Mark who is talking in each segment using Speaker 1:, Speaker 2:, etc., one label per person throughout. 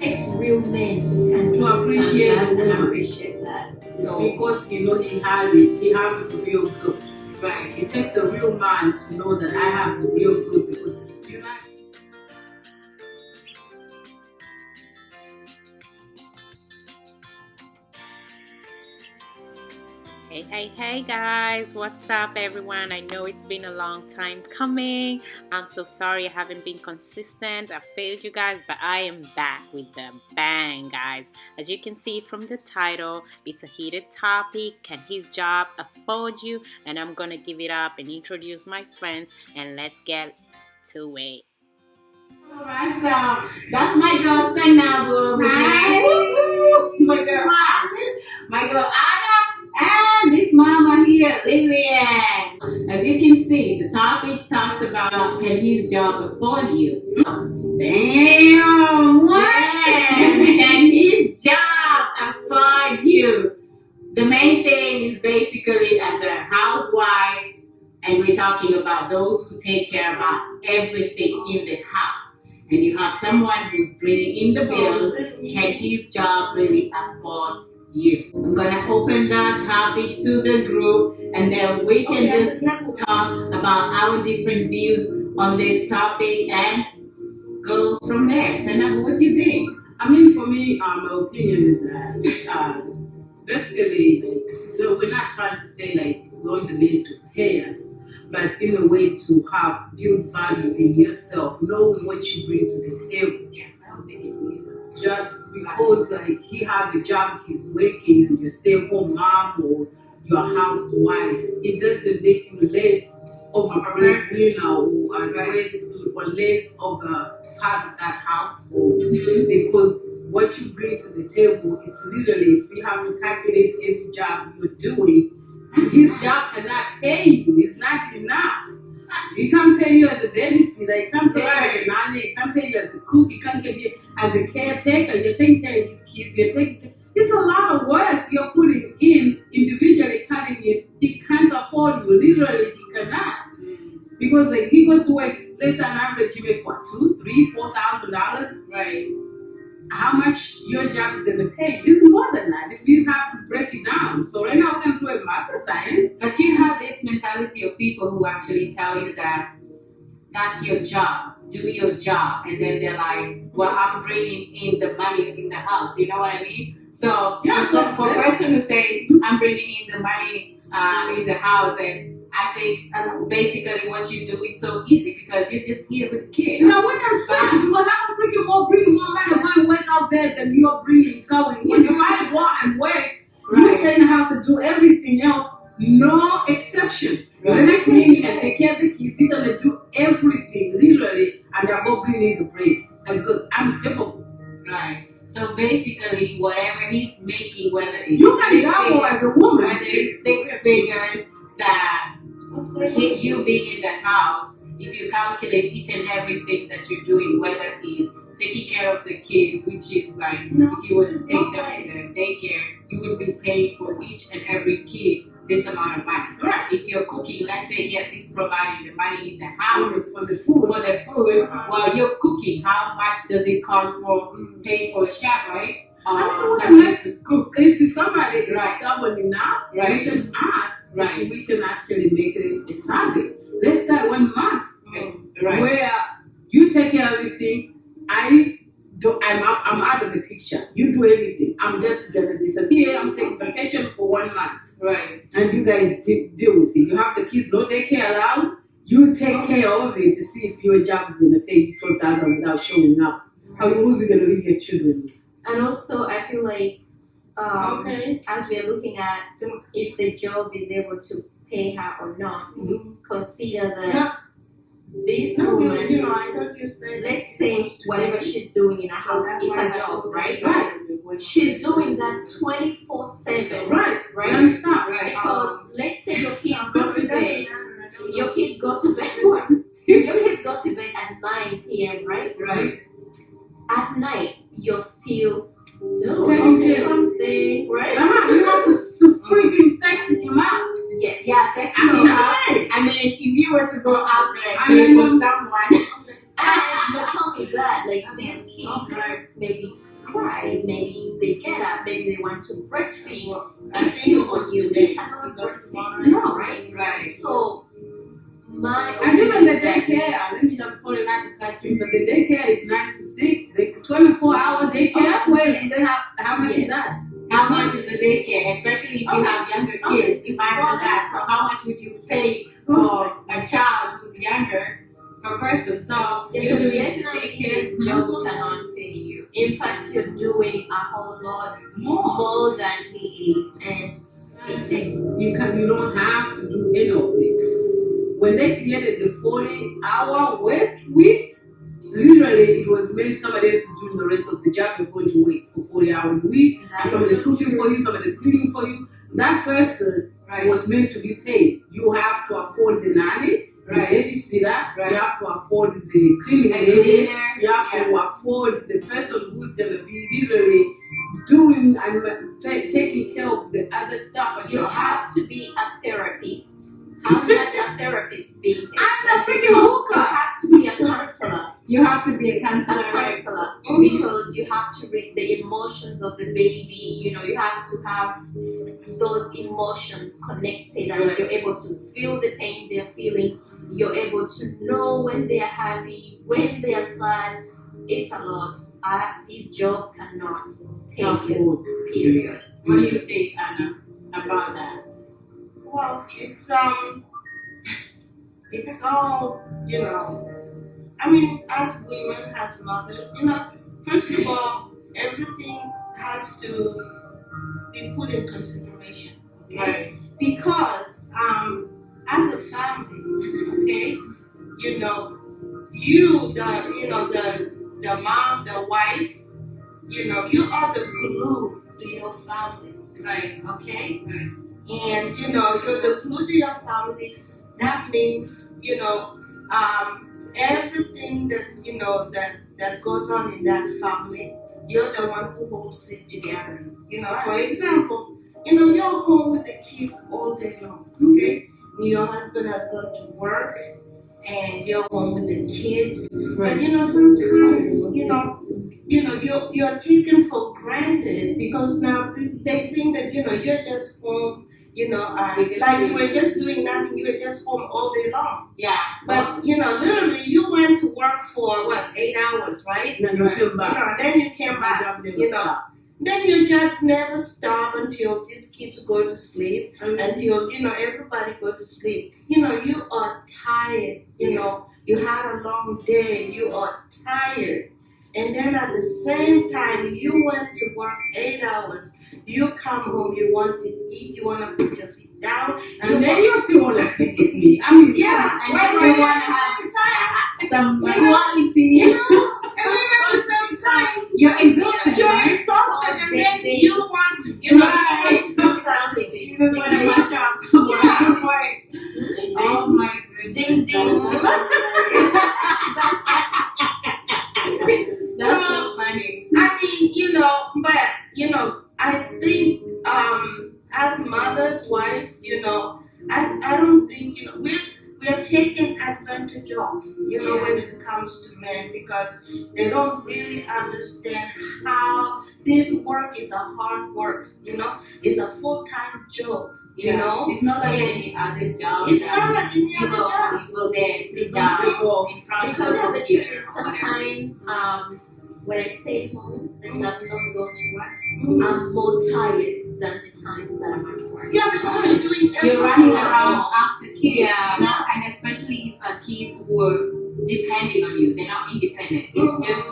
Speaker 1: takes real men to appreciate that and appreciate that.
Speaker 2: So because he has the real good. Right. It takes a real man to know that I have the real good because you know.
Speaker 3: Hey guys, what's up everyone? I know it's been a long time coming. I'm so sorry I haven't been consistent. I failed you guys, but I am back with the bang, guys. As you can see from the title, it's a heated topic. Can his job afford you? And I'm gonna give it up and introduce my friends, and let's get to it.
Speaker 2: Alright, so that's my girl Sainabu. Hi. My girl Anna. And this mama here, Lilian. As you can see, the topic talks about can his job afford you? Damn! What? Can his job afford you? The main thing is basically as a housewife, and we're talking about those who take care about everything in the house. And you have someone who's bringing in the bills. Can his job really afford you? I'm gonna open the topic to the group, and then we can just talk about our different views on this topic and go from there. Sainabu, what do you think?
Speaker 4: I mean, for me, my opinion is that basically, so we're not trying to say like we want the men to pay us, but in a way to have build value in yourself, knowing what you bring to the table.
Speaker 2: Yeah, I don't think it will.
Speaker 4: Just because like he have a job, he's working, and you stay home mom or your housewife, it doesn't make you less of a breadwinner or less of a part of that household. Because what you bring to the table, it's literally, if you have to calculate every job you're doing, his job cannot pay you. It's not enough. He can't pay you as a babysitter, he can't pay you as a nanny, he can't pay you as a cook, he can't pay you as a caretaker. You're taking care of his kids, it's a lot of work you're putting in, individually cutting it. He can't afford you, literally he cannot. Because like he goes to work, let's say on average he makes what, $2,000, $3,000, $4,000?
Speaker 2: Right.
Speaker 4: How much your job is gonna pay? It's more than that if you have to break it down. So right now we're gonna do a math science.
Speaker 2: But you have this mentality of people who actually tell you that that's your job, do your job, and then they're like, well, I'm bringing in the money in the house, you know what I mean? So,
Speaker 4: yeah,
Speaker 2: so for a person who says, I'm bringing in the money in the house, and I think basically what you do is so easy because you're just here with kids.
Speaker 4: No, we can switch it because I'm freaking bringing more money going work out there than you're bringing going. When you guys go and work, you stay in the house and do everything else, no exception. Right. The next thing you can take care of the kids, you're gonna do everything literally, and they're both bringing the bread. And because I'm capable.
Speaker 2: Right. So basically, whatever he's making, whether it's
Speaker 4: you can double as a woman,
Speaker 2: whether it's six figures, that you being in the house, if you calculate each and everything that you're doing, whether it's taking care of the kids, which is like if you were to take them to the daycare, you would be paying for each and every kid this amount of money. Right. If you're cooking, let's say yes, he's providing the money in the house
Speaker 4: for the food.
Speaker 2: While you're cooking, how much does it cost for paying for a chef, right?
Speaker 4: Somebody to cook. If somebody is stubborn enough, we can ask if we can actually make it a Sunday. Let's start 1 month where you take care of everything. I'm out of the picture. You do everything. I'm just gonna disappear. I'm taking vacation for 1 month.
Speaker 2: Right.
Speaker 4: And you guys deal with it. You have the kids, no daycare allowed. You take care of it to see if your job is gonna pay you $12,000 without showing up. Who's it gonna leave your children with?
Speaker 1: And also, I feel like as we are looking at if the job is able to pay her or not, consider that this woman,
Speaker 5: I thought you said,
Speaker 1: let's say whatever she's doing in her house, it's a job, right? She's doing that 24/7, right?
Speaker 4: Non-stop,
Speaker 1: Because let's say your kids go to bed. Your kids go to bed. Your kids go to bed at 9 p.m. Right? At night, you're still doing something, right?
Speaker 4: You have to freaking sex him out.
Speaker 1: Yes.
Speaker 2: Yeah, sex him out. I mean, if you were to go out there and pay for someone.
Speaker 1: But tell me that, like these kids, maybe cry, maybe they get up, maybe they want to breastfeed.
Speaker 5: I
Speaker 1: It's
Speaker 5: think it
Speaker 1: still on
Speaker 5: was
Speaker 1: you.
Speaker 5: today
Speaker 1: They cannot
Speaker 5: because
Speaker 1: breastfeed.
Speaker 5: tomorrow.
Speaker 1: No, right?
Speaker 2: Right.
Speaker 1: So my
Speaker 4: And even the
Speaker 1: opinion is that
Speaker 4: daycare, let me just sorry not to cut you, but the daycare is 9 to 6. The 24-hour daycare, where they have, how much is that?
Speaker 2: How much is a daycare, especially if you
Speaker 5: Okay.
Speaker 2: have younger kids?
Speaker 5: Okay.
Speaker 2: Imagine
Speaker 5: Well,
Speaker 2: that. So how much would you pay for a child who's younger per person? So
Speaker 1: yes,
Speaker 2: you
Speaker 1: so
Speaker 2: do
Speaker 1: definitely
Speaker 2: daycare
Speaker 1: his job cannot pay you. In fact, you're doing a whole lot more than he is, and it takes.
Speaker 4: You don't have to do any of it. When they created the 40-hour work week, literally it was meant somebody else is doing the rest of the job. You're going to work for 40 hours a week, and
Speaker 1: That is
Speaker 4: somebody's
Speaker 1: so
Speaker 4: cooking
Speaker 1: true.
Speaker 4: for you, somebody's cleaning for you. That person
Speaker 2: Right.
Speaker 4: was meant to be paid. You have to afford the nanny, the
Speaker 2: Right.
Speaker 4: babysitter,
Speaker 2: Right.
Speaker 4: you have to afford the cleaning
Speaker 2: The
Speaker 4: lady,
Speaker 2: cleaner,
Speaker 4: you have to afford the person who's going to be literally doing and taking care of the other stuff at
Speaker 1: You
Speaker 4: your house.
Speaker 1: have to be a therapist. How much a therapist being paid?
Speaker 4: I'm the freaking
Speaker 1: You
Speaker 4: hooker.
Speaker 1: have to be a counselor.
Speaker 2: You have to be a
Speaker 1: A
Speaker 2: counselor, right?
Speaker 1: counselor,
Speaker 5: Mhm.
Speaker 1: because you have to read the emotions of the baby. You know, you have to have those emotions connected, and
Speaker 2: Right.
Speaker 1: you're able to feel the pain they're feeling. You're able to know when they are happy, when they are sad. It's a lot. His job cannot pay you. Period.
Speaker 2: What do you think, Anna, about that?
Speaker 5: Well, it's all, I mean, as women, as mothers, first of all, everything has to be put in consideration, okay?
Speaker 2: Right.
Speaker 5: Because as a family, okay, the mom, the wife, you are the glue to your family,
Speaker 2: Right.
Speaker 5: okay?
Speaker 2: Right.
Speaker 5: And you're the glue to your family. That means everything that goes on in that family, you're the one who holds it together. For example, you're home with the kids all day long, okay? Your husband has gone to work, and you're home with the kids. But sometimes you're taken for granted because now they think that you're just home. Like you were just doing nothing. You were just home all day long.
Speaker 2: Yeah.
Speaker 5: But literally, you went to work for 8 hours, right?
Speaker 4: Then you come back.
Speaker 5: Then you came back.
Speaker 4: Job never stops.
Speaker 5: Then your job never stop until these kids go to sleep, until everybody go to sleep. You are tired. You had a long day. You are tired, and then at the same time you went to work 8 hours. You come home. You want to eat. You want to put your feet down.
Speaker 4: And then you still want to sleep with me. I mean,
Speaker 5: Yeah,
Speaker 2: And
Speaker 5: well,
Speaker 2: you
Speaker 5: at
Speaker 2: want
Speaker 5: the
Speaker 2: to have
Speaker 5: same time,
Speaker 2: some
Speaker 5: Yeah.
Speaker 2: quality.
Speaker 5: and then at the same time.
Speaker 2: You're exhausted,
Speaker 5: You're
Speaker 2: right?
Speaker 5: exhausted, and then
Speaker 1: They-
Speaker 5: you want to,
Speaker 2: Right.
Speaker 5: do something.
Speaker 2: You just want to mash up some
Speaker 5: Yeah.
Speaker 2: work. Oh my goodness.
Speaker 1: Ding ding.
Speaker 2: That's so funny.
Speaker 5: I mean, but I think as mothers, wives, I don't think we're taken advantage of, when it comes to men, because they don't really understand how this work is a hard work. It's a full-time job.
Speaker 2: It's not like
Speaker 5: And
Speaker 2: any other job.
Speaker 5: it's
Speaker 2: that
Speaker 5: not like any
Speaker 2: you
Speaker 5: other
Speaker 2: go,
Speaker 5: job.
Speaker 2: you go there and sit
Speaker 4: You
Speaker 2: down
Speaker 4: take off.
Speaker 2: in front of
Speaker 1: Because
Speaker 2: the
Speaker 1: the truth
Speaker 2: computer
Speaker 1: is,
Speaker 2: or whatever.
Speaker 1: sometimes when I stay home and I'm not going to work, I'm more tired than the times that I'm at work.
Speaker 5: Yeah, because you're doing everything.
Speaker 2: You're running
Speaker 5: at
Speaker 2: around
Speaker 5: home.
Speaker 2: after kids, and especially if kids were depending on you, they're not independent. It's just,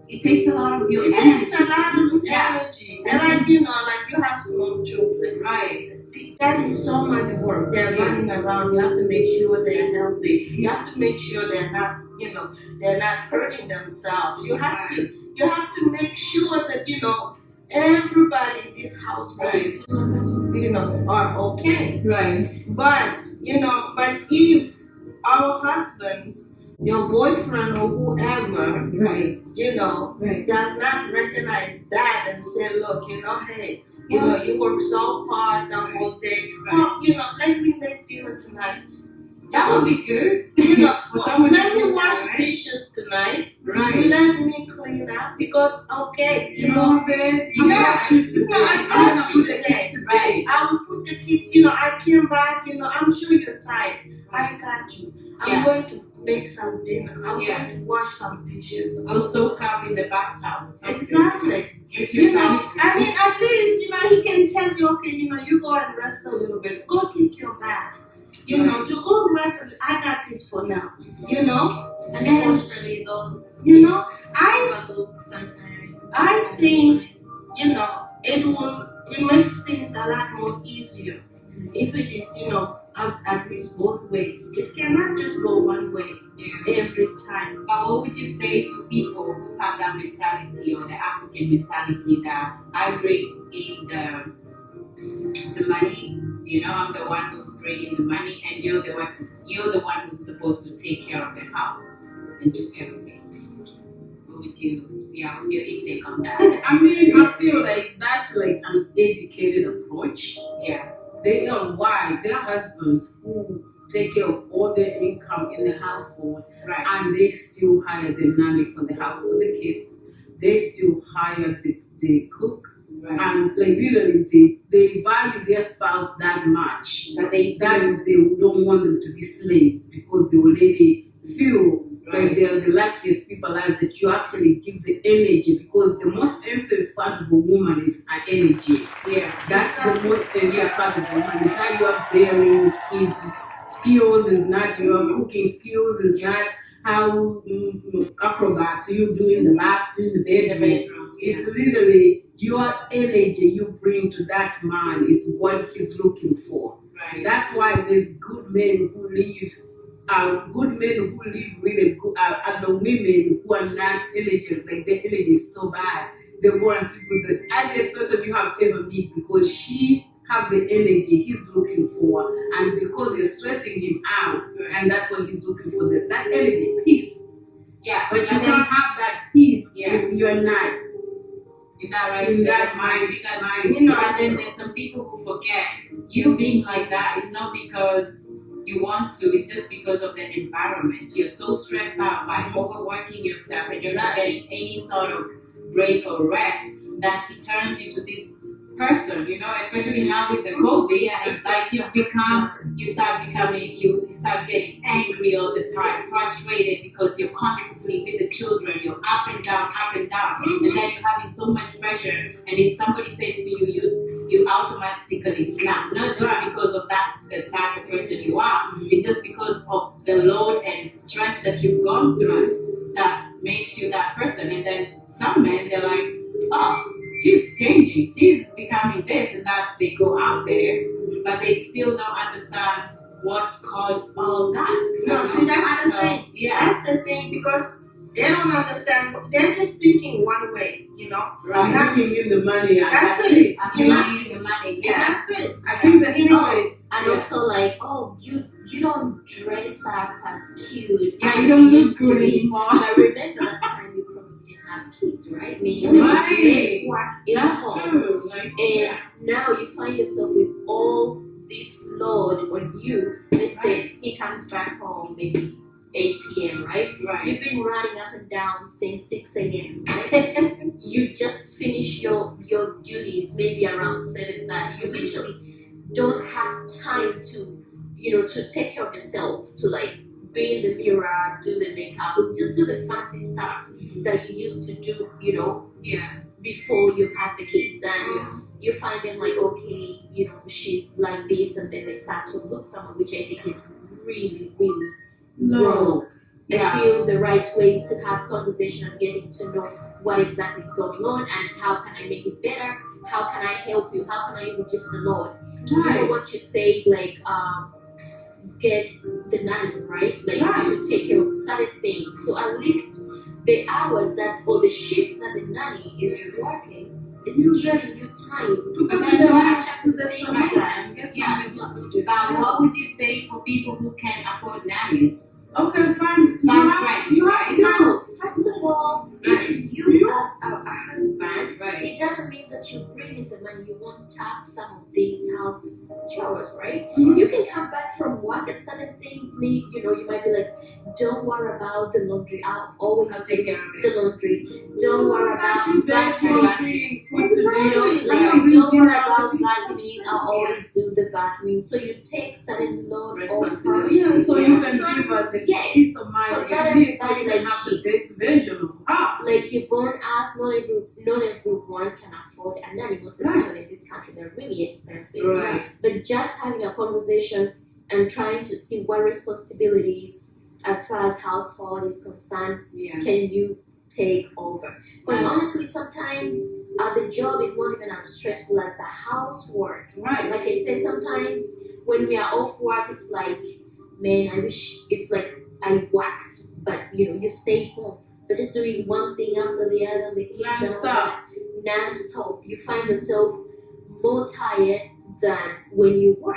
Speaker 2: it takes a lot of your
Speaker 5: It
Speaker 2: energy.
Speaker 5: takes a lot of
Speaker 2: Yeah.
Speaker 5: energy. And like you have small children.
Speaker 2: Right.
Speaker 5: That is so much work. They're running around. You have to make sure they're healthy. You have to make sure they're not, they're not hurting themselves. You have to make sure that everybody in this household is, are okay.
Speaker 2: Right.
Speaker 5: But if our husbands, your boyfriend or whoever,
Speaker 2: Right. Right.
Speaker 5: does not recognize that and say, look, hey, you work so hard the whole day.
Speaker 2: Right.
Speaker 5: Well, let me make dinner tonight.
Speaker 2: That would be good.
Speaker 5: You know,
Speaker 2: For someone
Speaker 5: let
Speaker 2: to
Speaker 5: me
Speaker 2: do
Speaker 5: wash
Speaker 2: that, right?
Speaker 5: dishes tonight.
Speaker 2: Right.
Speaker 5: Let me clean up because okay,
Speaker 4: You know, babe, you
Speaker 5: Yeah.
Speaker 4: got you today.
Speaker 5: No, I
Speaker 4: I'm
Speaker 5: got
Speaker 4: gonna
Speaker 5: you
Speaker 4: put it
Speaker 5: today.
Speaker 4: today.
Speaker 5: I will put the kids, you know, I came back, you know, I'm sure you're tired. I got you. I'm
Speaker 2: Yeah.
Speaker 5: going to make some dinner. I'm
Speaker 2: Yeah.
Speaker 5: going to wash some dishes.
Speaker 2: Go soak up in the bathtub or something.
Speaker 5: Exactly.
Speaker 2: Get your
Speaker 5: You know,
Speaker 2: sanity.
Speaker 5: I mean, at least, you know, he can tell you, okay, you know, you go and rest a little bit. Go take your bath. You know, you go rest. I got this for now. You know,
Speaker 1: Unfortunately, though,
Speaker 5: you know,
Speaker 1: I overlook sometimes.
Speaker 5: I think, you know, it makes things a lot more easier if it is, you know, at least both ways. It cannot just go one way
Speaker 2: Yeah.
Speaker 5: every time.
Speaker 2: But what would you say to people who have that mentality or the African mentality that I bring in the money, you know, I'm the one who's bringing the money, and you're the one who's supposed to take care of the house and do everything. What would you, what's your intake on that?
Speaker 4: I mean, I feel like that's like an educated approach.
Speaker 2: Yeah,
Speaker 4: They know why their husbands who take care of all their income in the household,
Speaker 2: right.
Speaker 4: and they still hire the nanny for the house for the kids. They still hire the cook,
Speaker 2: Right.
Speaker 4: and like literally they value their spouse that much
Speaker 2: That they
Speaker 4: that they don't want them to be slaves because they already feel like they're the luckiest people alive, that you actually give the energy, because the most essence part of a woman is her energy.
Speaker 2: Yeah.
Speaker 4: That's the most essence part of a woman. It's not your bearing kids skills, it's not your cooking skills, it's not how acrobats you do in the bath, in the bedroom. It's literally your energy you bring to that man is what he's looking for.
Speaker 2: Right.
Speaker 4: That's why there's good men who live really good, and the women who are not energetic, like their energy is so bad, they go and sleep with the ugliest person you have ever met because she have the energy he's looking for, and because you're stressing him out, and that's what he's looking for, that energy, peace.
Speaker 2: Yeah.
Speaker 4: But you
Speaker 2: And then-
Speaker 4: can't have that peace
Speaker 2: Yeah.
Speaker 4: if you're not
Speaker 2: in that right
Speaker 4: in
Speaker 2: state
Speaker 4: that
Speaker 2: of mind,
Speaker 4: mindset.
Speaker 2: you know, and then there's some people who forget you being like that is not because you want to, it's just because of the environment. You're so stressed out by overworking yourself and you're not getting any sort of break or rest that it turns into this person, you know, especially now with the COVID, it's like you start getting angry all the time, frustrated because you're constantly with the children, you're up and down, and then you're having so much pressure, and if somebody says to you, you automatically snap, not just because of that's the type of person you are, it's just because of the load and stress that you've gone through that makes you that person. And then some men, they're like, oh, she's changing, she's becoming this and that. They go out there, but they still don't understand what's caused all that.
Speaker 5: No, see, that's the thing.
Speaker 2: Yeah.
Speaker 5: That's the thing, because they don't understand. They're just thinking one way, you know.
Speaker 2: Right.
Speaker 4: I'm giving you the money, and
Speaker 5: That's it.
Speaker 2: I
Speaker 5: You know?
Speaker 2: can give you the money.
Speaker 5: And
Speaker 2: Yeah.
Speaker 5: that's it.
Speaker 4: I think the
Speaker 1: You know,
Speaker 4: secret.
Speaker 1: and also like, oh, you don't dress up as cute.
Speaker 2: Yeah,
Speaker 1: as
Speaker 2: you don't look
Speaker 1: used to
Speaker 2: good
Speaker 1: be.
Speaker 2: anymore.
Speaker 1: But remember that time you probably didn't have kids, right? Meaning there was
Speaker 2: Right.
Speaker 1: less work in the
Speaker 2: That's
Speaker 1: home.
Speaker 2: true. Like,
Speaker 1: And now you find yourself with all this load on you. Let's say he comes back home maybe 8 p.m., right?
Speaker 2: right.
Speaker 1: You've been running up and down since 6 a.m., right? You just finish your duties maybe around 7:30. You literally don't have time to, to take care of yourself, to like be in the mirror, do the makeup, just do the fancy stuff that you used to do,
Speaker 2: Yeah.
Speaker 1: before you had the kids. And you find them like, okay, she's like this, and then they start to look someone, which I think is really, really wrong. I
Speaker 2: Yeah.
Speaker 1: feel the right ways to have conversation and getting to know what exactly is going on and how can I make it better, how can I help you, how can I reduce the load. You know what you say, like get the nanny, right? Like to take care of certain things. So at least the hours that or the shift that the nanny is working, it's giving you time
Speaker 2: But
Speaker 1: to
Speaker 2: that's why
Speaker 1: catch up to the things that you used to do.
Speaker 2: But what would you say for people who can't afford nannies?
Speaker 4: Okay, fine.
Speaker 2: Find friends, right?
Speaker 1: No, first of all,
Speaker 2: Right.
Speaker 1: you as a husband,
Speaker 2: Right.
Speaker 1: it doesn't mean that you bring in the money. You won't tap some of these house chores, right?
Speaker 5: Mhm.
Speaker 1: You can come back from work and certain things need, you might be like, don't worry about the laundry. I'll always
Speaker 2: I'll
Speaker 1: do
Speaker 2: take care of
Speaker 1: the
Speaker 2: it.
Speaker 1: laundry. Don't worry about
Speaker 4: you back
Speaker 1: vacuuming.
Speaker 4: for today.
Speaker 1: Like, don't worry about vacuuming. I'll always do the vacuuming. So you take certain load off her.
Speaker 2: Responsibility.
Speaker 4: Yeah, so you can give her the
Speaker 1: Yes.
Speaker 4: peace of mind.
Speaker 1: Because not
Speaker 4: At least so
Speaker 1: everybody
Speaker 4: you can
Speaker 1: like
Speaker 4: have
Speaker 1: she.
Speaker 4: the best version of her.
Speaker 1: Like you won't ask, not everyone can afford, and then most especially in this country, they're really expensive.
Speaker 2: Right.
Speaker 1: But just having a conversation and trying to see what responsibilities, as far as household is concerned,
Speaker 2: Yeah.
Speaker 1: can you take over? Because
Speaker 2: Right.
Speaker 1: honestly, sometimes the job is not even as stressful as the housework.
Speaker 4: Right.
Speaker 1: Like I say, sometimes when we are off work, it's like, man, I wish it's like I worked, but you stay home, but just doing one thing after the other, the kids and all that, non-stop. You find yourself more tired than when you work.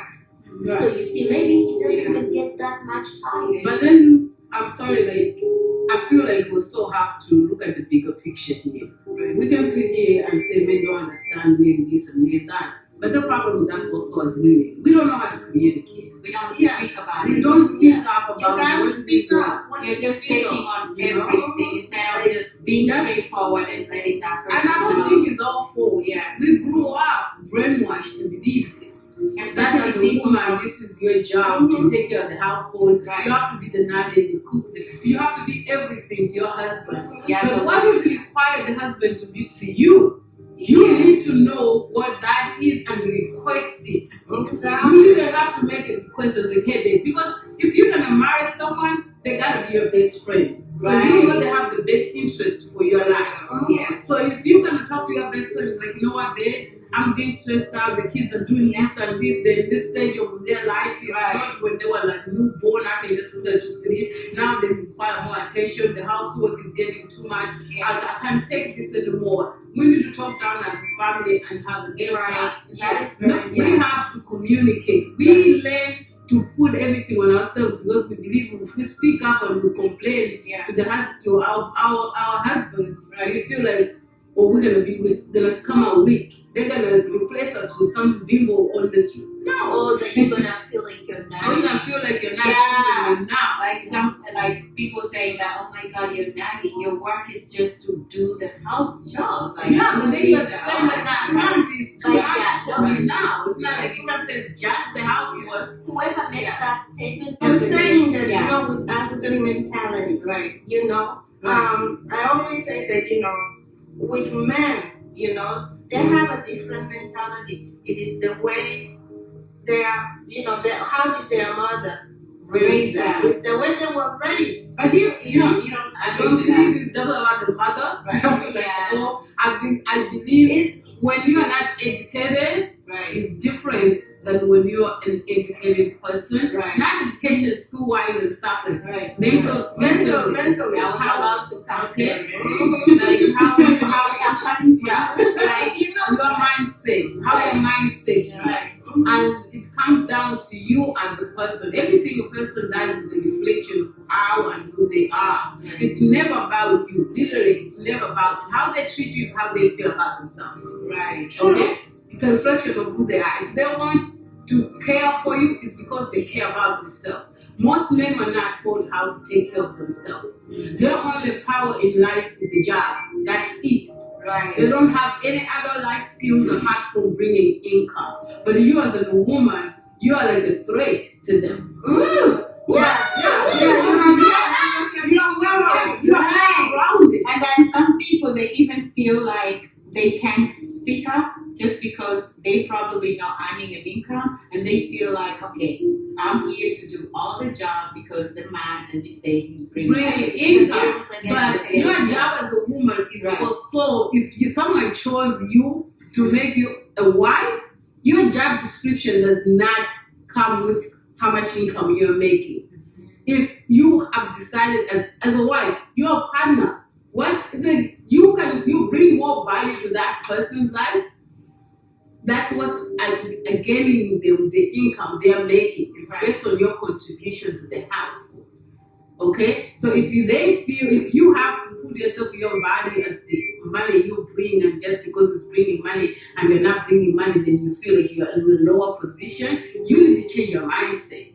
Speaker 1: So you see, maybe he doesn't even get that much tired.
Speaker 4: But then I'm sorry, like I feel like we also have to look at the bigger picture here. Right? We can sit here and say we don't understand maybe this and maybe that. But the problem is us also as women. We don't know how to communicate.
Speaker 2: We don't
Speaker 5: Yes.
Speaker 2: speak about
Speaker 4: We
Speaker 2: it.
Speaker 4: don't speak up
Speaker 5: You
Speaker 4: about
Speaker 5: gotta
Speaker 4: what
Speaker 5: speak
Speaker 4: we
Speaker 5: up. What
Speaker 2: You're
Speaker 5: you
Speaker 2: just
Speaker 5: feel.
Speaker 2: taking on
Speaker 4: You know?
Speaker 2: everything instead of just being
Speaker 4: Just-
Speaker 2: straightforward and letting that person
Speaker 4: And I don't
Speaker 2: know.
Speaker 4: think it's all fault.
Speaker 2: Yeah.
Speaker 4: We grew up brainwashed to believe this. That
Speaker 2: Especially
Speaker 4: as a
Speaker 2: people
Speaker 4: woman,
Speaker 2: from
Speaker 4: this is your job to take care of the household.
Speaker 2: Right.
Speaker 4: You have to be the nanny, the cook, you have to be everything to your husband.
Speaker 2: Yeah,
Speaker 4: But
Speaker 2: so
Speaker 4: what is required the husband to be to you? You
Speaker 2: yeah.
Speaker 4: need to know what that is and request it.
Speaker 5: Exactly.
Speaker 4: You don't have to make a request as a headache because if you're gonna marry someone, they gotta be your best friend. So you know they have the best interest for your life.
Speaker 2: Yeah.
Speaker 4: So if you're gonna talk to your best friend, it's like, you know what, babe, I'm being stressed out, the kids are doing this and this, they're in this stage of their life. It's not when they were like newborn, I can just put her to sleep. Now they require more attention, the housework is getting too much. I can't take this anymore. We need to talk down as a family and have a game.
Speaker 1: Right.
Speaker 2: Yeah.
Speaker 4: We have to communicate. We learn to put everything on ourselves because we believe if we speak up and we complain to our husband, right? You feel like, oh, we're gonna come out weak. They're gonna replace us with some bimbo on the street. No.
Speaker 1: Or that you're gonna feel like you're not.
Speaker 4: Or you're gonna feel like you're not
Speaker 2: Yeah.
Speaker 4: doing enough.
Speaker 2: Like people saying that, oh my God, you're nagging. Your work is just to do the house jobs. Like,
Speaker 4: Yeah, but then
Speaker 2: be
Speaker 4: you
Speaker 2: the-
Speaker 4: explain that that account is too
Speaker 1: Like
Speaker 4: much
Speaker 1: that,
Speaker 4: for me now. It's not like you can say it's just the housework.
Speaker 1: Whoever makes that statement,
Speaker 5: I'm saying that,
Speaker 2: Yeah.
Speaker 5: with African mentality,
Speaker 2: Right.
Speaker 5: I always say that, with men, they have a different mentality. It is the way they are, how did their mother raise them? It's the way they were raised.
Speaker 2: But you don't
Speaker 4: I don't believe it's double about the mother. I don't feel like, I believe
Speaker 5: It's
Speaker 4: when you are not educated,
Speaker 2: Right.
Speaker 4: it's different than when you're an educated person.
Speaker 2: Right.
Speaker 4: Not education, school wise and stuff like that.
Speaker 2: Right.
Speaker 4: Mental.
Speaker 5: mentally.
Speaker 1: I was about to come
Speaker 4: Okay.
Speaker 1: here.
Speaker 4: Like how
Speaker 1: I'm coming from.
Speaker 4: yeah, like your mindset, how your mindset is.
Speaker 2: Right.
Speaker 4: And it comes down to you as a person. Everything a person does is a reflection of how and who they are. It's never about you. Literally, it's never about you. How they treat you is how they feel about themselves.
Speaker 2: Right.
Speaker 4: Okay? It's a reflection of who they are. If they want to care for you, it's because they care about themselves. Most men are not told how to take care of themselves. Their only power in life is a job. That's it.
Speaker 2: Right.
Speaker 4: They don't have any other life skills apart from bringing income. But you as a woman, you are like a threat to them. You're around it.
Speaker 2: And then some people, they even feel like they can't speak up just because they probably not earning an income, and they feel like, okay, I'm here to do all the job because the man, as you say, he's bringing
Speaker 4: Income. But your job as a woman is
Speaker 2: Right.
Speaker 4: also, if someone chose you to make you a wife, your job description does not come with how much income you're making. If you have decided as a wife, you're a partner. You bring more value to that person's life. That's what's gaining the income they are making. It's based on your contribution to the household. Okay, so if you have to put yourself your value as the money you bring, and just because it's bringing money and you're not bringing money, then you feel like you're in a lower position. You need to change your mindset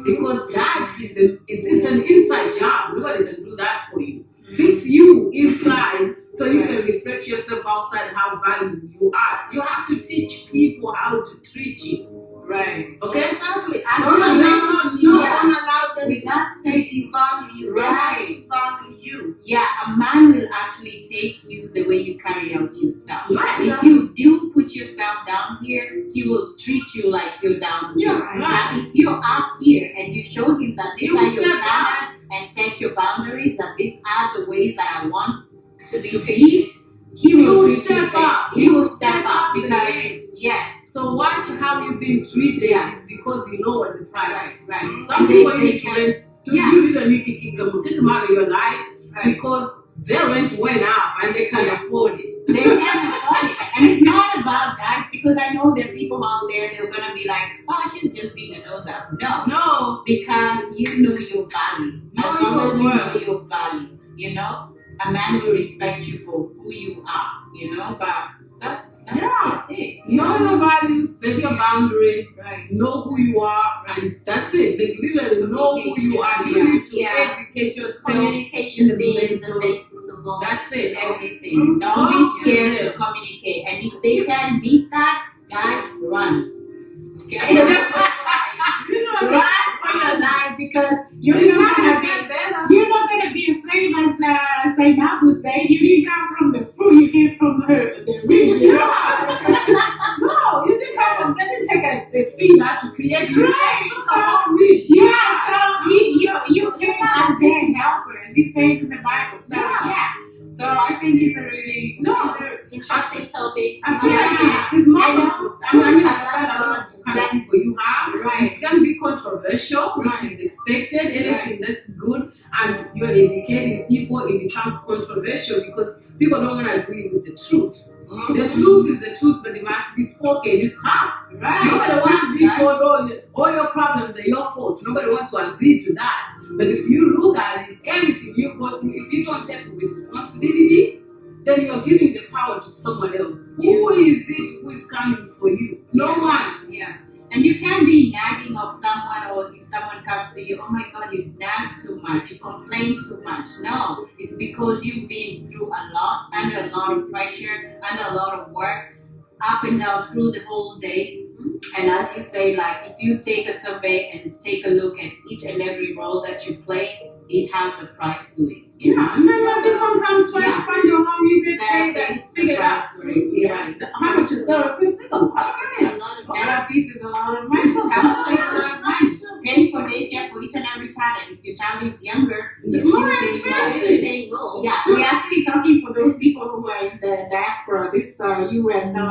Speaker 4: because that is it's an inside job. Nobody can do that for you. Fix you inside so you can reflect yourself outside how valuable you are. You have to teach people how to treat you.
Speaker 2: Right.
Speaker 4: Okay?
Speaker 5: Exactly.
Speaker 4: Don't
Speaker 5: allow them
Speaker 2: Without
Speaker 5: to devalue you.
Speaker 2: Right.
Speaker 5: Value you.
Speaker 2: Yeah, a man will actually take you the way you carry out yourself.
Speaker 4: Right.
Speaker 2: If you do put yourself down here, he will treat you like you're down here.
Speaker 5: Yeah.
Speaker 2: But if you're up here and you show him that these
Speaker 4: You
Speaker 2: are your
Speaker 4: step
Speaker 2: standards and set your boundaries, that these are the ways that I want to be treated, he will treat you
Speaker 4: step
Speaker 2: there.
Speaker 4: up.
Speaker 2: He will step up
Speaker 4: the
Speaker 2: because,
Speaker 4: game.
Speaker 2: yes.
Speaker 4: So watch how you've been treated is because you know what the price.
Speaker 2: Right.
Speaker 4: Some
Speaker 2: And
Speaker 4: people
Speaker 2: they
Speaker 4: need to
Speaker 2: can-
Speaker 4: rent.
Speaker 2: Yeah.
Speaker 4: You need to kick them out of your life
Speaker 2: Right.
Speaker 4: because their rent went up and they can afford it.
Speaker 2: They can afford it. And it's not about guys, because I know there are people out there, they're going to be like, oh, she's just being a nose up. No.
Speaker 4: No.
Speaker 2: Because you know your value. As
Speaker 4: Know
Speaker 2: long
Speaker 4: your
Speaker 2: as you know
Speaker 4: worth.
Speaker 2: your value, you know, a man will respect you for who you are, you know, but that's it.
Speaker 4: Know your values, set your boundaries,
Speaker 2: Right.
Speaker 4: know who you are, and that's it. Like literally know who you are. You need to educate yourself.
Speaker 1: Communication being the basis of all.
Speaker 4: That's it.
Speaker 2: Everything. Don't be scared to communicate. And if they can beat that, guys, run. Run for your life, because you're not gonna be a slave, as Sainabu said. You didn't come from the fruit, you came from the real.
Speaker 4: No, you didn't have to take a finger to create you.
Speaker 2: Right.
Speaker 4: So,
Speaker 2: You came as their helpers. He says in the Bible. So So I think it's a really
Speaker 1: Interesting topic.
Speaker 4: I feel like it's more about people you have.
Speaker 2: Right.
Speaker 4: It's going to be controversial, which is expected. Anything that's good and you're educating people, it becomes controversial because people don't want to agree with the truth. The truth is the truth, but it must be spoken. It's tough.
Speaker 2: Right.
Speaker 4: Nobody wants to be told all your problems are your fault. Nobody wants to agree to that. But if you look at it, everything you go through, if you don't take responsibility, then you're giving the power to someone else. Who is it who is coming for you? No one.
Speaker 2: Yeah. And you can't be nagging of someone, or if someone comes to you, oh my God, you nag too much, you complain too much. No, it's because you've been through a lot, under a lot of pressure, under a lot of work, up and down through the whole day. And as you say, like, if you take a survey and take a look at each and every role that you play, it has a price to it. You know?
Speaker 4: And then sometimes try to find out how you get paid
Speaker 2: That
Speaker 4: and
Speaker 2: is
Speaker 4: figure
Speaker 2: the
Speaker 4: out.
Speaker 2: price for it. Yeah.
Speaker 4: How much is therapist? That's a lot of
Speaker 1: It's
Speaker 4: money.
Speaker 1: a lot of
Speaker 2: Therapy is a lot of money. Counseling is a lot of money. Paying for daycare for each and every child, and if your child is younger,
Speaker 4: It's
Speaker 2: you
Speaker 4: more
Speaker 2: pay
Speaker 4: expensive.
Speaker 1: really paying more.
Speaker 2: Yeah, we're actually talking for those people who are in the diaspora, this US. So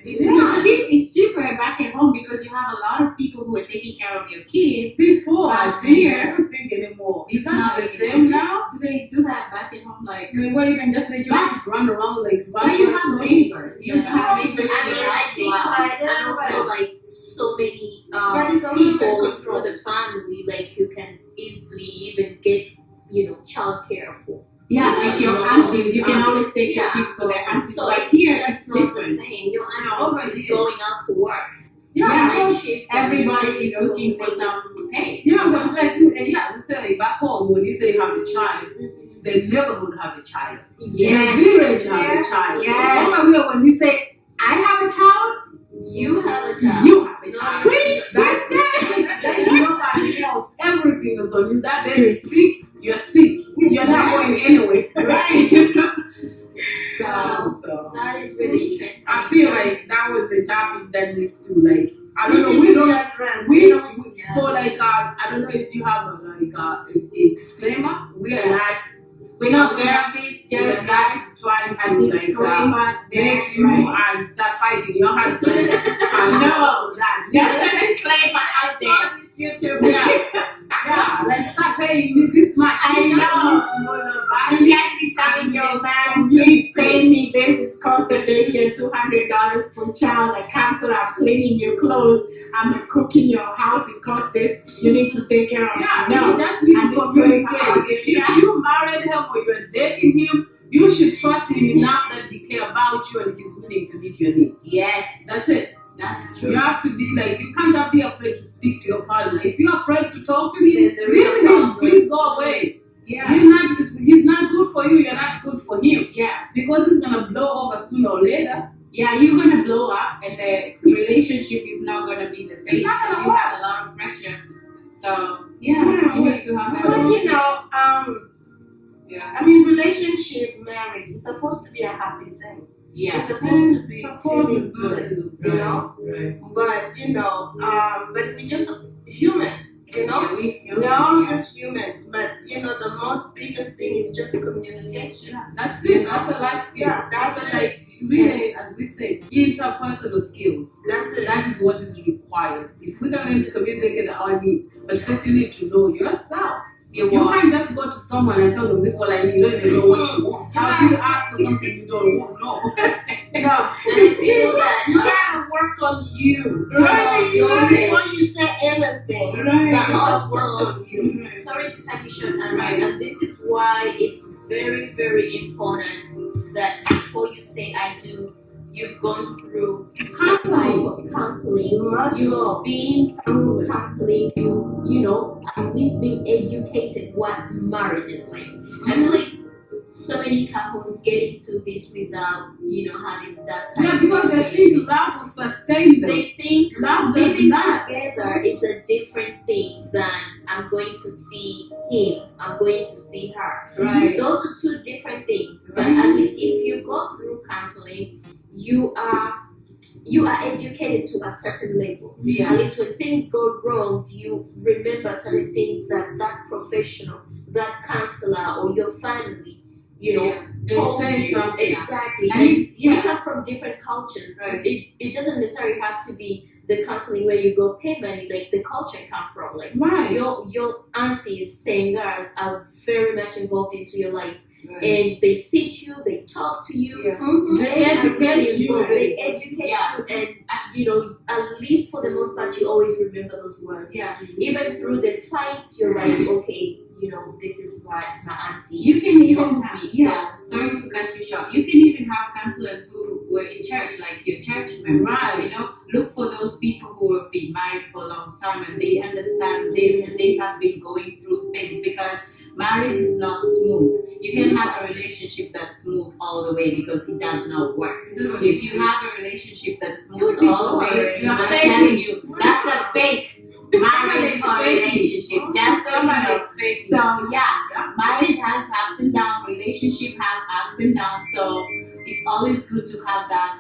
Speaker 2: if it's cheaper back at home because you have a lot of people who are taking care of your kids.
Speaker 4: Before,
Speaker 2: But
Speaker 4: I
Speaker 2: here,
Speaker 4: don't think anymore.
Speaker 2: it's
Speaker 4: It's
Speaker 2: not
Speaker 4: not the
Speaker 2: the
Speaker 4: same now.
Speaker 2: Do they do that back at home? Like,
Speaker 4: Where you can just let your kids run around like
Speaker 2: but you have neighbors. You have neighbors.
Speaker 1: I mean, I think like
Speaker 5: Yeah,
Speaker 1: and also
Speaker 5: right.
Speaker 1: like so many
Speaker 5: But it's under
Speaker 1: people
Speaker 5: control.
Speaker 1: for the family, like you can easily even get childcare for.
Speaker 2: Yeah, like your aunties. You can always take your kids to their aunties.
Speaker 1: So
Speaker 2: But
Speaker 1: it's
Speaker 2: here,
Speaker 1: just
Speaker 2: it's
Speaker 1: not the
Speaker 2: different.
Speaker 1: same. Your
Speaker 4: over
Speaker 1: auntie is
Speaker 4: here.
Speaker 1: going out to work.
Speaker 2: Yeah,
Speaker 1: Night shift.
Speaker 2: everybody
Speaker 1: and
Speaker 2: is looking for some pay.
Speaker 4: Yeah, but we say back home when you say you have a child, the neighborhood have a child.
Speaker 1: Yes.
Speaker 4: The village have a child.
Speaker 1: Yes.
Speaker 4: Over here when you say I have a child,
Speaker 1: You have a child.
Speaker 4: you have a child.
Speaker 1: Preach,
Speaker 4: That's it. There's nobody else. Everything is on you. That baby is sick, you're sick. You're not going anywhere. Right? So
Speaker 1: That is really interesting.
Speaker 4: I feel like that was a topic that needs to I don't know,
Speaker 5: need
Speaker 4: we
Speaker 5: to
Speaker 4: don't
Speaker 5: be addressed.
Speaker 4: we
Speaker 1: Yeah.
Speaker 4: for I don't know if you have a disclaimer.
Speaker 2: We're not therapists, just guys
Speaker 4: trying
Speaker 2: at
Speaker 4: to
Speaker 2: this point.
Speaker 4: make you and start fighting your husband.
Speaker 2: No,
Speaker 4: that's
Speaker 2: Just a disclaimer out there.
Speaker 1: this YouTube.
Speaker 4: yeah, like start paying me this much.
Speaker 2: I know.
Speaker 4: You know your
Speaker 2: You
Speaker 4: value.
Speaker 2: can't be telling your man, please pay me this, it costs $1 daycare, $200 per child, a counselor, I'm cleaning your clothes, I'm cooking your house, it costs this, you need to take care of
Speaker 4: Yeah,
Speaker 2: no.
Speaker 4: you just need
Speaker 2: And
Speaker 4: to
Speaker 2: it's
Speaker 4: communicate.
Speaker 2: Yeah.
Speaker 4: If you married him or you're dating him, you should trust him enough that he care about you and he's willing to meet your needs.
Speaker 2: Yes,
Speaker 4: That's it.
Speaker 2: that's
Speaker 4: You
Speaker 2: true.
Speaker 4: have to be like, you can't be afraid to speak to your partner. If you're afraid to talk to him,
Speaker 1: Then there is
Speaker 4: leave
Speaker 1: a
Speaker 4: him.
Speaker 1: problem.
Speaker 4: Please go away.
Speaker 2: Yeah,
Speaker 4: He's not good for you, you're not good for him.
Speaker 2: yeah.
Speaker 4: Because it's gonna blow over sooner or later.
Speaker 2: Yeah, you're gonna blow up, and the relationship is not gonna be the same
Speaker 4: It's not
Speaker 2: because
Speaker 4: gonna
Speaker 2: you
Speaker 4: work.
Speaker 2: have a lot of pressure. So yeah,
Speaker 5: Yeah,
Speaker 2: you need to have that.
Speaker 5: But you
Speaker 2: relationship.
Speaker 5: know,
Speaker 2: Yeah,
Speaker 5: I mean, relationship, marriage is supposed to be a happy thing.
Speaker 2: yeah.
Speaker 5: It's supposed to be
Speaker 4: Suppose
Speaker 5: feeling
Speaker 4: it's not
Speaker 5: good,
Speaker 4: to.
Speaker 5: you know.
Speaker 4: Right.
Speaker 5: But you know, but we just human, you know.
Speaker 2: Yeah,
Speaker 5: We are all just humans, but you know, the most biggest thing is just communication.
Speaker 4: That's it. That's a life skill.
Speaker 5: Yeah, that's
Speaker 4: It's
Speaker 5: it.
Speaker 4: like really, as we say, interpersonal skills.
Speaker 5: That's it.
Speaker 4: That is what is required. If we don't learn to communicate our needs, but first you need to know yourself. You can't just go to someone and tell them this is what I need. You don't even know what you want. How do you ask for something you don't know?
Speaker 5: No,
Speaker 1: And I feel that
Speaker 5: you gotta work on you.
Speaker 4: Right.
Speaker 5: Before you say anything,
Speaker 1: But
Speaker 5: you just
Speaker 1: also,
Speaker 5: work on you.
Speaker 1: sorry to cut you short, and this is why it's very, very important that before you say I do, you've gone through some type of counseling.
Speaker 5: You must
Speaker 1: You've
Speaker 5: go.
Speaker 1: been through counseling. You know, at least been educated what marriage is like. I feel like so many couples get into this without, having that type
Speaker 4: Yeah,
Speaker 1: of
Speaker 4: because they
Speaker 1: education.
Speaker 4: think love will sustain them.
Speaker 1: They think
Speaker 4: Love does
Speaker 1: living
Speaker 4: not.
Speaker 1: together is a different thing than I'm going to see him, I'm going to see her.
Speaker 2: Right.
Speaker 1: Those are two different things. But
Speaker 4: Right.
Speaker 1: at least if you go through counseling, you are educated to a certain level.
Speaker 2: Yeah.
Speaker 1: At least when things go wrong, you remember certain things that professional, that counselor, or your family,
Speaker 2: Yeah.
Speaker 4: They
Speaker 1: told
Speaker 4: say
Speaker 1: you.
Speaker 4: something.
Speaker 1: Exactly.
Speaker 2: And
Speaker 1: And
Speaker 2: it- yeah.
Speaker 1: we come from different cultures.
Speaker 2: Right.
Speaker 1: It doesn't necessarily have to be the counseling where you go pay money, like the culture come from. Like
Speaker 4: Right.
Speaker 1: your aunties, singers are very much involved into your life.
Speaker 2: Right.
Speaker 1: And they sit you, they talk to you,
Speaker 2: Yeah.
Speaker 5: Mhm.
Speaker 1: they
Speaker 4: educate you.
Speaker 1: they educate
Speaker 2: Yeah.
Speaker 1: you, and at least for the most part, you always remember those words.
Speaker 2: Yeah.
Speaker 1: Even through the fights, you're like, okay, this is what my auntie.
Speaker 2: You can even
Speaker 1: told
Speaker 2: have,
Speaker 1: me.
Speaker 2: yeah, sorry to cut you short. You can even have counselors who were in church, like your church members,
Speaker 4: Right.
Speaker 2: Look for those people who have been married for a long time and they understand this and they have been going through things because marriage is not smooth. You can have a relationship that's smooth all the way because it does not work. If you have a relationship that's smooth
Speaker 1: You'll be
Speaker 2: all the way,
Speaker 1: bored.
Speaker 4: You're
Speaker 2: I'm
Speaker 4: faking.
Speaker 2: telling you, that's a fake marriage or
Speaker 4: faking.
Speaker 2: relationship. Just so you know.
Speaker 4: Somebody's fake.
Speaker 2: So yeah, marriage has ups and downs, relationship have ups and downs. So it's always good to have that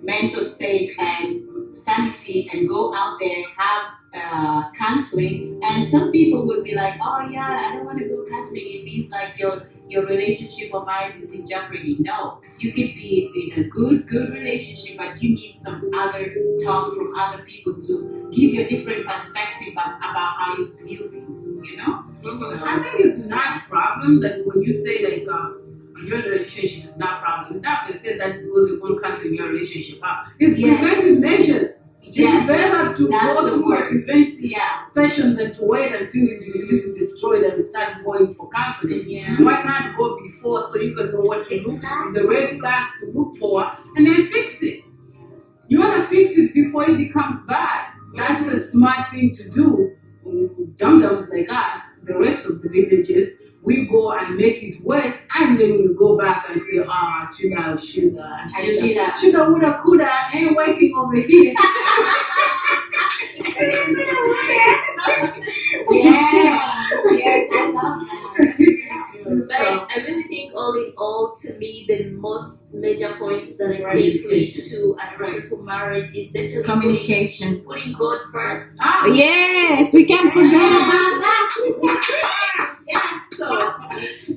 Speaker 2: mental state and sanity and go out there, have counseling. And some people would be like, oh yeah, I don't want to go counseling. It means like your relationship or marriage is in jeopardy. No, you could be in a good relationship, but you need some other talk from other people to give you a different perspective about how you view things, So,
Speaker 4: I think it's not problems. Like when you say like your relationship is not problem, it's not to say that because you won't cancel your relationship out. It's
Speaker 2: Yes.
Speaker 4: preventive measures.
Speaker 2: Yes,
Speaker 4: It's better to
Speaker 2: that's
Speaker 4: go
Speaker 2: the
Speaker 4: through a
Speaker 2: word.
Speaker 4: preventive
Speaker 2: yeah,
Speaker 4: session than to wait until you destroy them and start going for counseling.
Speaker 2: yeah.
Speaker 4: Why not go before so you can know what to look for, the red flags to look for, and then fix it? You want to fix it before it becomes bad. That's a smart thing to do. Dum-dums like us, the rest of the villages, we go and make it worse, and then we go back and say, shoulda, woulda, coulda, ain't working over here.
Speaker 2: Yes, I love that.
Speaker 1: But I really think all in all, to me, the most major points that I think lead to a successful marriage is definitely
Speaker 2: Communication.
Speaker 1: putting God first.
Speaker 2: Yes, we can't forget about that.
Speaker 1: So,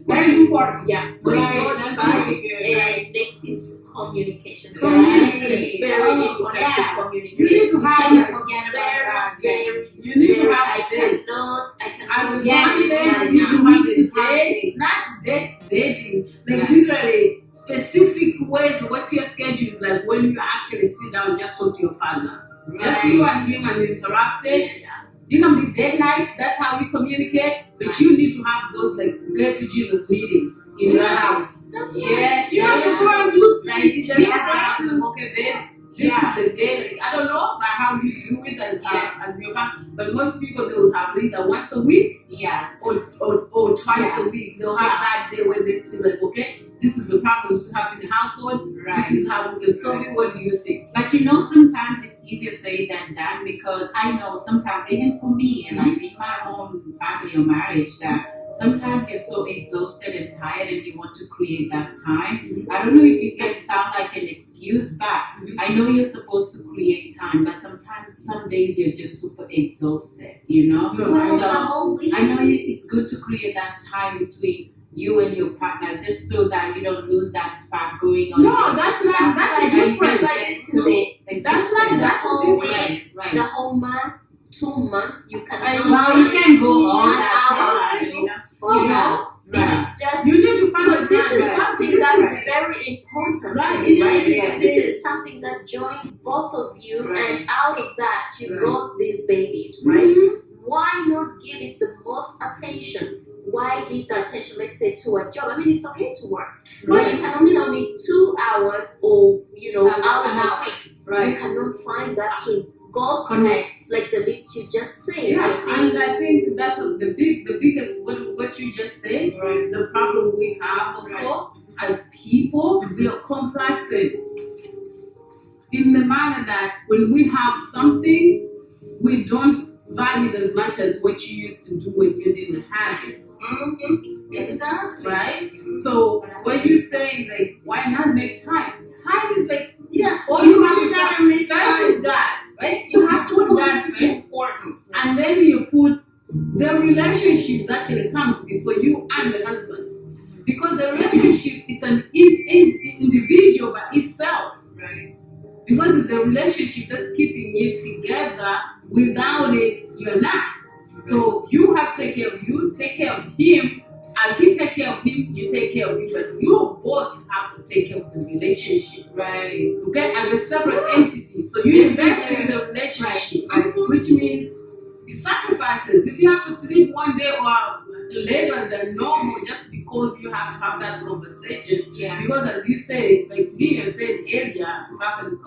Speaker 5: Very important.
Speaker 1: yeah, putting
Speaker 2: Right,
Speaker 1: God
Speaker 2: that's
Speaker 1: first,
Speaker 2: really good,
Speaker 1: and next is communication.
Speaker 4: Communication.
Speaker 1: Very important
Speaker 2: Yeah.
Speaker 1: to communicate.
Speaker 4: You need to have
Speaker 2: Can't
Speaker 4: that.
Speaker 2: forget about
Speaker 1: Very,
Speaker 2: that.
Speaker 1: very,
Speaker 4: You need to
Speaker 1: very,
Speaker 4: have
Speaker 1: I
Speaker 4: dates.
Speaker 1: cannot.
Speaker 4: As a
Speaker 2: Yes,
Speaker 4: Sunday,
Speaker 1: you
Speaker 4: you
Speaker 1: do
Speaker 4: need to
Speaker 2: have
Speaker 4: have
Speaker 2: dates.
Speaker 4: dates, not dating, like
Speaker 2: Right.
Speaker 4: literally specific ways what your schedule is like when you actually sit down and just talk to your partner.
Speaker 2: Right.
Speaker 4: Just you and him and interrupted.
Speaker 2: Yes.
Speaker 4: You can be date nights, that's how we communicate, but you need to have those like get to Jesus meetings in your house.
Speaker 5: That's
Speaker 2: Yes.
Speaker 5: You have to go and do
Speaker 4: Like
Speaker 5: things.
Speaker 4: you just ask them, okay, babe, this is the day. Like, I don't know about how you do it as your family, but most people they will have either once a week
Speaker 2: Yeah.
Speaker 4: or twice a week. They'll have that day where they say like, okay, this is the problems we have in the household.
Speaker 2: Right.
Speaker 4: This is how we can solve it. What do you think?
Speaker 2: But you know, sometimes it's easier said than done because I know sometimes, even for me and like in my own family or marriage, that sometimes you're so exhausted and tired and you want to create that time. I don't know if it can sound like an excuse, but I know you're supposed to create time, but sometimes some days you're just super exhausted, you know?
Speaker 1: Well,
Speaker 2: So
Speaker 1: the whole week.
Speaker 2: I know it's good to create that time between you and your partner just so that you don't lose that spark going on.
Speaker 4: No, that's not. That's a difference.
Speaker 1: Like this is it.
Speaker 4: That's not.
Speaker 1: The
Speaker 4: That's a
Speaker 1: whole
Speaker 4: difference.
Speaker 1: week,
Speaker 2: Right.
Speaker 1: the whole month, 2 months, you can.
Speaker 2: Well, you can go all
Speaker 1: 1
Speaker 2: that
Speaker 1: hour,
Speaker 2: time, you know?
Speaker 1: You know,
Speaker 2: Right.
Speaker 1: it's just.
Speaker 4: You need to find
Speaker 1: Because this is
Speaker 2: Right.
Speaker 1: something that's very important
Speaker 4: Right.
Speaker 1: to me, right?
Speaker 5: It
Speaker 1: This
Speaker 5: is.
Speaker 1: is something that joined both of you,
Speaker 2: Right.
Speaker 1: and out of that, you
Speaker 2: Right.
Speaker 1: got these babies, right? Why not give it the most attention? Why give the attention, let's say, to a job? I mean, it's okay to work, but you cannot tell me 2 hours or, out of a week. You
Speaker 2: Right.
Speaker 1: cannot find that to go
Speaker 2: Connect.
Speaker 1: like the list you just said.
Speaker 4: Yeah,
Speaker 1: I think
Speaker 4: and I think that's the biggest what you just said.
Speaker 2: Right.
Speaker 4: The problem we have also as people, we are complacent in the manner that when we have something, we don't value it as much as what you used to do when you didn't have it,
Speaker 5: Exactly.
Speaker 4: right? So when you say like, why not make time? Time is like
Speaker 5: Yeah.
Speaker 4: all you have
Speaker 5: really
Speaker 4: is
Speaker 5: gotta
Speaker 4: God.
Speaker 5: make
Speaker 4: First
Speaker 5: time.
Speaker 4: is God, right?
Speaker 5: You have to
Speaker 4: put
Speaker 5: put
Speaker 4: God
Speaker 5: it
Speaker 4: first.
Speaker 5: important.
Speaker 4: And then you put the relationships actually comes before you and the husband. Because the relationship is an individual by itself.
Speaker 2: Right.
Speaker 4: Because it's the relationship that's keeping you together. Without it, you're not. So you have to take care of you, take care of him, and he take care of him, you take care of you. But you both have to take care of the relationship.
Speaker 2: Right.
Speaker 4: Okay? As a separate entity. So you invest in the relationship. Which means sacrifices. If you have to sleep one day or later than normal just because you have to have that conversation.
Speaker 2: Yeah.
Speaker 4: Because as you said, like Lilian said earlier, if I can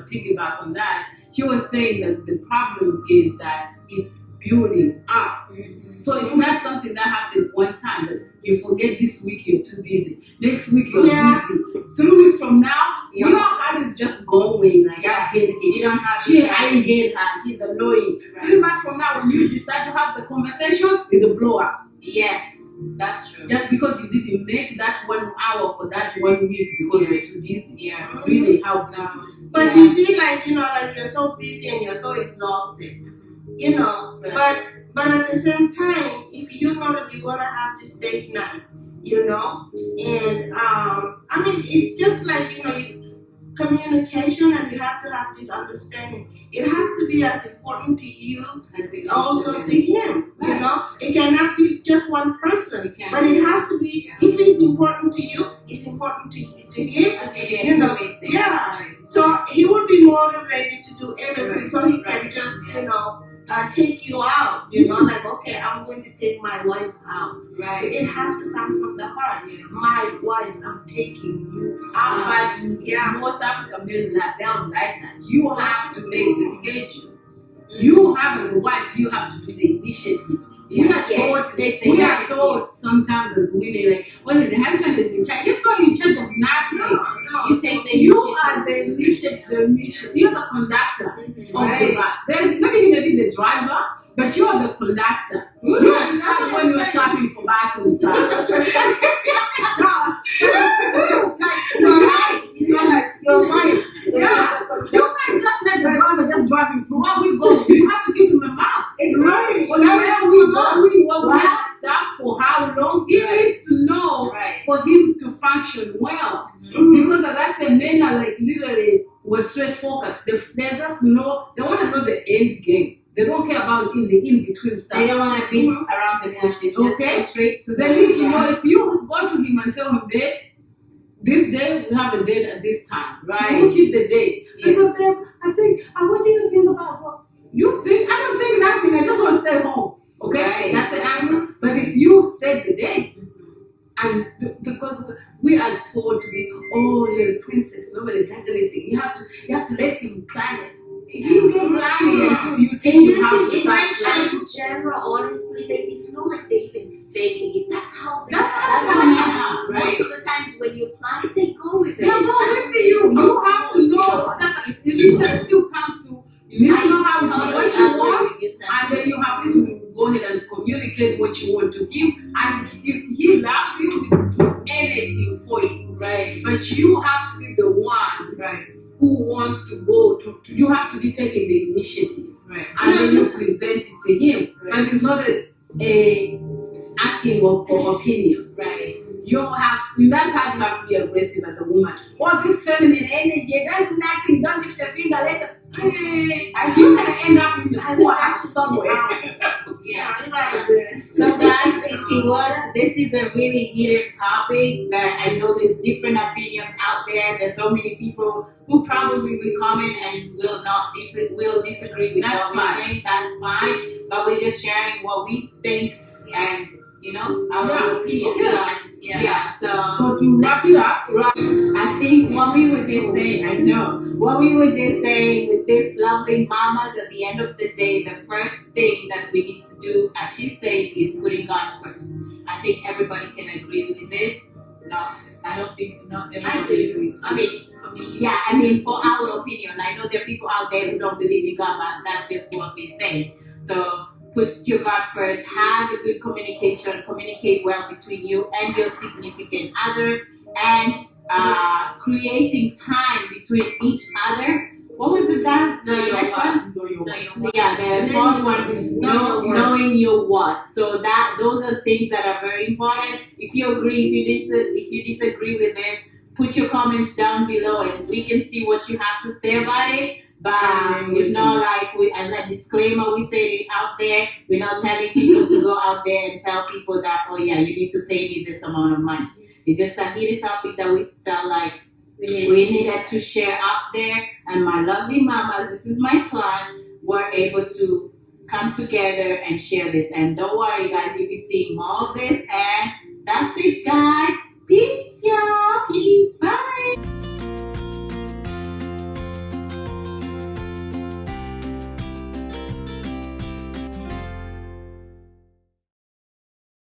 Speaker 4: piggyback on that, she was saying that the problem is that it's building up. So it's not something that happened one time that you forget this week you're too busy. Next week you're busy. 3 weeks from now, your heart is just going like I hate him.
Speaker 2: You don't have
Speaker 4: I hate her. She's annoying.
Speaker 2: Right.
Speaker 4: 3 months from now, when you decide to have the conversation, it's a blow up.
Speaker 2: Yes, that's true.
Speaker 4: Just because you didn't make that 1 hour for that 1 week because you're too busy.
Speaker 2: Yeah.
Speaker 4: Really, how busy.
Speaker 5: But you see, like you're so busy and you're so exhausted, But at the same time, if you know that you're gonna have this date night, and I mean, it's just like communication, and you have to have this understanding. It has to be as important to you, also to him. It cannot be just one person, but it has to be. If it's important to you, it's important to him. Yeah. So he will be motivated to do anything, so he can just take you out. Like, okay, I'm going to take my wife out.
Speaker 2: Right.
Speaker 5: It has to come from the heart. My wife, I'm taking you out.
Speaker 4: But most African men they don't like that. You have to make the schedule. You have as a wife, you have to do the initiative. We are told sometimes as women, like, well, the husband is in charge. He's not in charge of nothing.
Speaker 5: No.
Speaker 2: You take the
Speaker 4: You
Speaker 2: initiative.
Speaker 4: are the initiative. You're the conductor of the
Speaker 2: Right.
Speaker 4: bus. Maybe he may be the driver, but you're the conductor. You are
Speaker 5: That's
Speaker 4: start
Speaker 5: what
Speaker 4: when
Speaker 5: I'm
Speaker 4: you're
Speaker 5: saying.
Speaker 4: stopping for bathroom stops.
Speaker 5: You're right. You're right.
Speaker 4: Yeah. You can't just let the driver just drive him through. Where we go, you have to give him a map.
Speaker 5: Exactly.
Speaker 4: But where we go, we have to stop for how long. He needs to know
Speaker 2: Right.
Speaker 4: for him to function well. Because as I said, men are like literally were straight focused. They just know, they want to know the end game. They don't care about in between stuff.
Speaker 2: They don't want to beat around the bush. It's just
Speaker 4: Okay.
Speaker 2: go straight to
Speaker 4: They need to know if you go to him and tell him, babe, this day we have a date at this time.
Speaker 2: Right.
Speaker 4: You keep the date.
Speaker 2: Yes.
Speaker 4: Because what do you think about what you think? I don't think nothing. I just want to stay home. Okay,
Speaker 2: Right.
Speaker 4: that's the answer. But if you set the date, and because we are told to be, oh, you're a princess, nobody does anything. You have to let him plan it. You can plan it until you think you have to start planning.
Speaker 1: In general, honestly, it's not like they're even faking it. That's how they
Speaker 4: That's how
Speaker 1: that's
Speaker 4: they
Speaker 1: how
Speaker 4: are,
Speaker 1: most
Speaker 4: right?
Speaker 1: of the times when you plan it, they go with it.
Speaker 4: They'll go with you. You have to know. That's the mission still comes to you need to know how what you want, and then you have to go ahead and communicate what you want to him. And if he loves you, he will do anything for you, right? But you have to be the one, right, who wants to go to you have to be taking the initiative, right? And then you present it to him. Right. And it's not a asking for opinion, right? You have in that part you have to be aggressive as a woman. Or this feminine energy, don't nothing, don't lift your finger, let them. And you're gonna end up in the forest somewhere.
Speaker 2: Yeah.
Speaker 5: Yeah.
Speaker 2: So guys, this is a really heated topic that I know there's different opinions out there. There's so many people who probably will comment and will disagree with
Speaker 4: That's
Speaker 2: what we're saying. That's fine. But we're just sharing what we think and our opinions. Yeah.
Speaker 4: So to wrap it up,
Speaker 2: I think what we were just saying with this lovely mamas at the end of the day, the first thing that we need to do, as she said, is putting God first. I think everybody can agree with this. No, I don't think not everybody agree.
Speaker 1: I mean, for me,
Speaker 2: Yeah, I mean, for our opinion, I know there are people out there who don't believe in God, but that's just what we're saying. So put your God first, have a good communication, communicate well between you and your significant other, and creating time between each other. What was the next one? Yeah, the fourth one, knowing your what. So those are things that are very important. If you agree, if you disagree with this, put your comments down below and we can see what you have to say about it. But it's not like as a disclaimer, we say it out there. We're not telling people to go out there and tell people that, oh yeah, you need to pay me this amount of money. It's just a heated topic that we felt like we needed to share out there. And my lovely mamas, this is my plan. We're able to come together and share this. And don't worry, guys, you'll be seeing more of this. And that's it, guys. Peace.